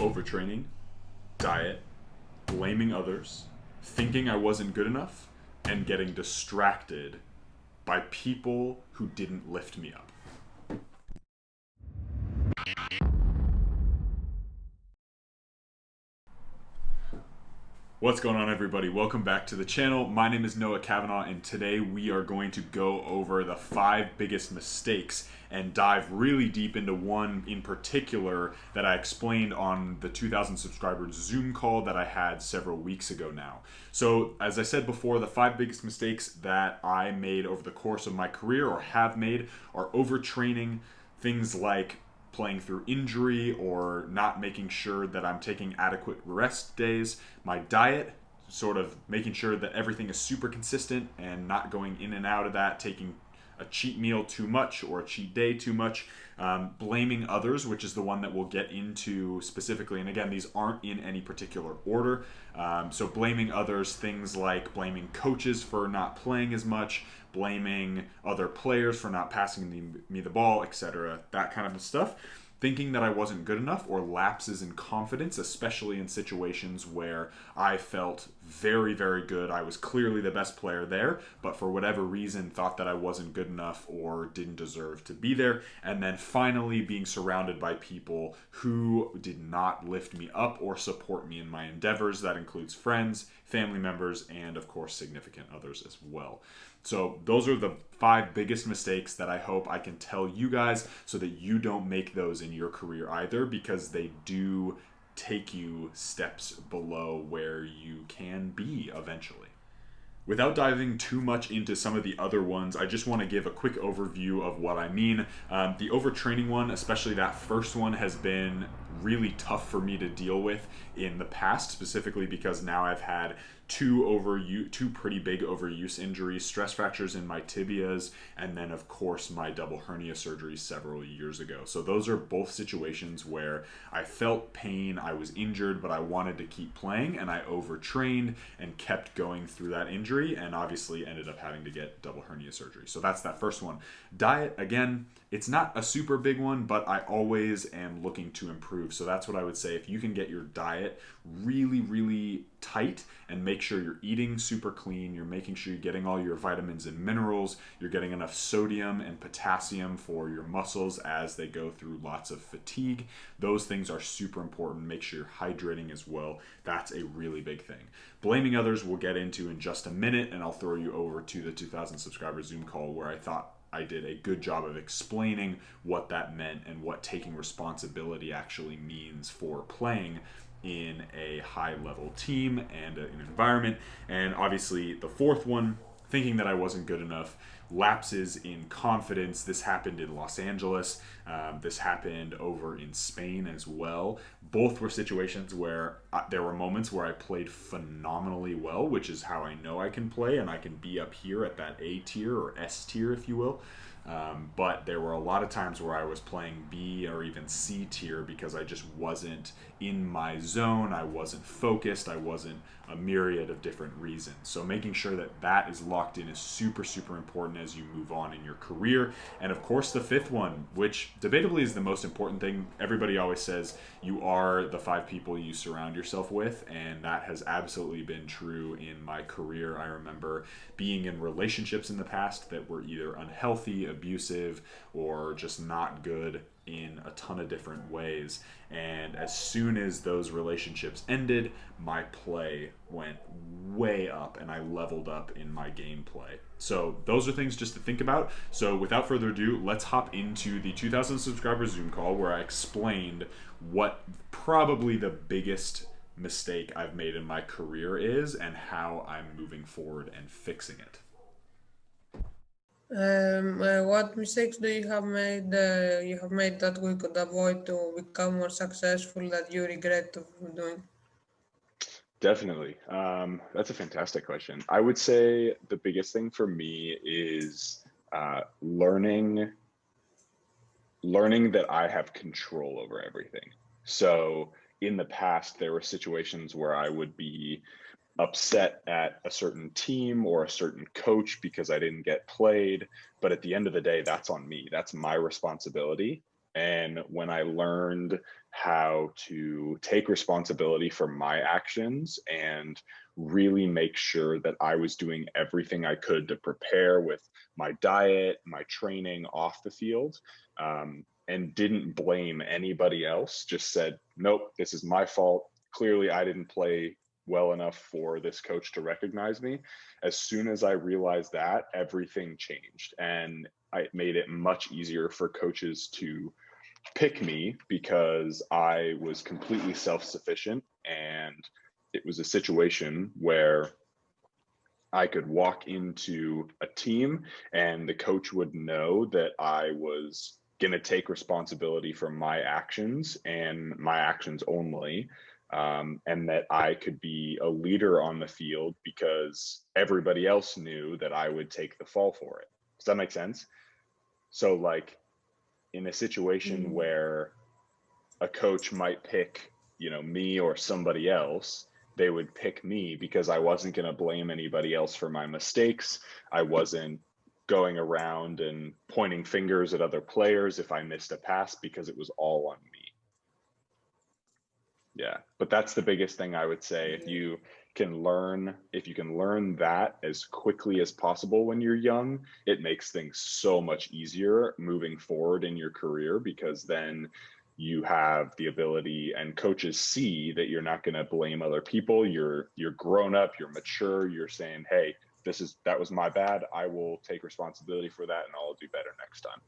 overtraining, diet, blaming others, thinking I wasn't good enough, and getting distracted by people who didn't lift me up. What's going on, everybody? Welcome back to the channel. My name is Noah Cavanaugh, and today we are going to go over the 5 biggest mistakes and dive really deep into one in particular that I explained on the 2,000 subscribers Zoom call that I had several weeks ago now. So, as I said before, the 5 biggest mistakes that I made over the course of my career or have made are overtraining, things like playing through injury or not making sure that I'm taking adequate rest days, my diet, sort of making sure that everything is super consistent and not going in and out of that, taking a cheat meal too much or a cheat day too much, blaming others, which is the one that we'll get into specifically. And again, these aren't in any particular order. So blaming others, things like blaming coaches for not playing as much, blaming other players for not passing me the ball, etc., that kind of stuff. Thinking that I wasn't good enough, or lapses in confidence, especially in situations where I felt very, very good. I was clearly the best player there, but for whatever reason thought that I wasn't good enough or didn't deserve to be there. And then finally being surrounded by people who did not lift me up or support me in my endeavors. That includes friends, family members, and of course significant others as well. So those are the 5 biggest mistakes that I hope I can tell you guys so that you don't make those in your career either, because they do take you steps below where you can be eventually. Without diving too much into some of the other ones, I just want to give a quick overview of what I mean. The overtraining one, especially that first one, has been really tough for me to deal with in the past, specifically because now I've had two pretty big overuse injuries, stress fractures in my tibias, and then of course my double hernia surgery several years ago. So those are both situations where I felt pain, I was injured, but I wanted to keep playing, and I overtrained and kept going through that injury, and obviously ended up having to get double hernia surgery. So that's that first one. Diet, again, it's not a super big one, but I always am looking to improve. So that's what I would say. If you can get your diet really, really tight and make sure you're eating super clean, you're making sure you're getting all your vitamins and minerals, you're getting enough sodium and potassium for your muscles as they go through lots of fatigue. Those things are super important. Make sure you're hydrating as well. That's a really big thing. Blaming others we'll get into in just a minute, and I'll throw you over to the 2,000 subscriber Zoom call where I thought I did a good job of explaining what that meant and what taking responsibility actually means for playing in a high-level team and an environment. And obviously the fourth one, thinking that I wasn't good enough, lapses in confidence. This happened in Los Angeles. This happened over in Spain as well. Both were situations where there were moments where I played phenomenally well, which is how I know I can play, and I can be up here at that A tier or S tier, if you will. But there were a lot of times where I was playing B or even C tier because I just wasn't in my zone. I wasn't focused. I wasn't a myriad of different reasons. So making sure that that is locked in is super, super important as you move on in your career. And of course, the fifth one, which debatably is the most important thing. Everybody always says you are the 5 people you surround yourself with, and that has absolutely been true in my career. I remember being in relationships in the past that were either unhealthy, abusive, or just not good in a ton of different ways. And as soon as those relationships ended, my play went way up and I leveled up in my gameplay. So those are things just to think about. So without further ado, let's hop into the 2,000 subscriber Zoom call where I explained what probably the biggest mistake I've made in my career is and how I'm moving forward and fixing it. What mistakes do you have made that we could avoid to become more successful that you regret of doing? Definitely. That's a fantastic question. I would say the biggest thing for me is learning that I have control over everything. So in the past, there were situations where I would be upset at a certain team or a certain coach because I didn't get played. But at the end of the day, that's on me. That's my responsibility. And when I learned how to take responsibility for my actions and really make sure that I was doing everything I could to prepare with my diet, my training off the field, and didn't blame anybody else. Just said, nope, this is my fault. Clearly, I didn't play well enough for this coach to recognize me. As soon as I realized that, everything changed, and it made it much easier for coaches to pick me because I was completely self-sufficient, and it was a situation where I could walk into a team and the coach would know that I was going to take responsibility for my actions and my actions only, and that I could be a leader on the field because everybody else knew that I would take the fall for it. Does that make sense? So like in a situation where a coach might pick, me or somebody else, they would pick me because I wasn't going to blame anybody else for my mistakes. I wasn't going around and pointing fingers at other players if I missed a pass because it was all on me. Yeah, but that's the biggest thing I would say. If you can learn that as quickly as possible when you're young, it makes things so much easier moving forward in your career, because then you have the ability and coaches see that you're not going to blame other people. You're grown up, you're mature, you're saying, hey, that was my bad. I will take responsibility for that and I'll do better next time.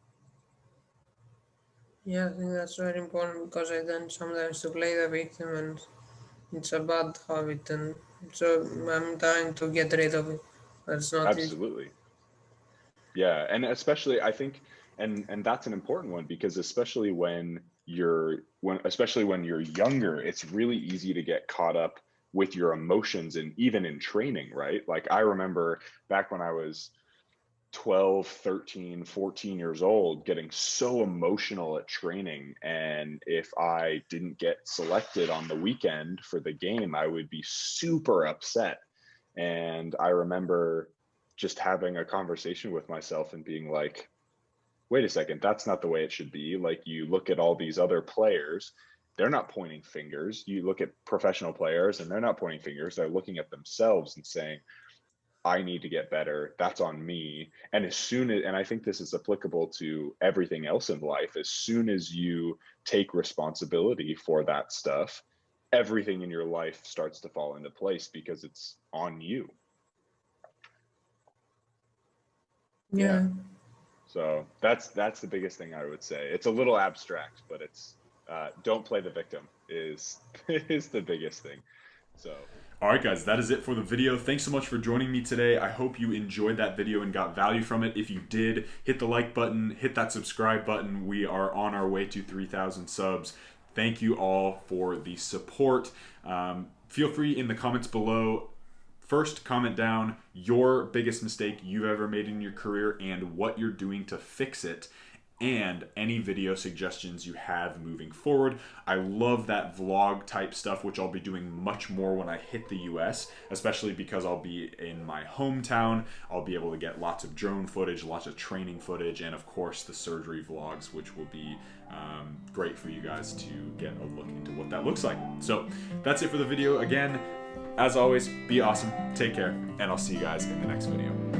Yeah, I think that's very important because I tend sometimes to play the victim, and it's a bad habit, and so I'm trying to get rid of it. But it's not easy. Absolutely. Yeah, and especially I think, and that's an important one, because especially when you're younger, it's really easy to get caught up with your emotions, and even in training, right? Like I remember back when I was 12, 13, 14 years old, getting so emotional at training. And if I didn't get selected on the weekend for the game, I would be super upset. And I remember just having a conversation with myself and being like, wait a second, that's not the way it should be. Like, you look at all these other players, they're not pointing fingers. You look at professional players and they're not pointing fingers. They're looking at themselves and saying, I need to get better. That's on me. And and I think this is applicable to everything else in life, as soon as you take responsibility for that stuff, everything in your life starts to fall into place because it's on you. Yeah. So that's the biggest thing I would say. It's a little abstract, but it's don't play the victim is the biggest thing. So. All right, guys, that is it for the video. Thanks so much for joining me today. I hope you enjoyed that video and got value from it. If you did, hit the like button, hit that subscribe button. We are on our way to 3,000 subs. Thank you all for the support. Feel free in the comments below. First, comment down your biggest mistake you've ever made in your career and what you're doing to fix it, and any video suggestions you have moving forward. I love that vlog type stuff, which I'll be doing much more when I hit the US, especially because I'll be in my hometown. I'll be able to get lots of drone footage, lots of training footage, and of course the surgery vlogs, which will be great for you guys to get a look into what that looks like. So that's it for the video. Again, as always, be awesome, take care, and I'll see you guys in the next video.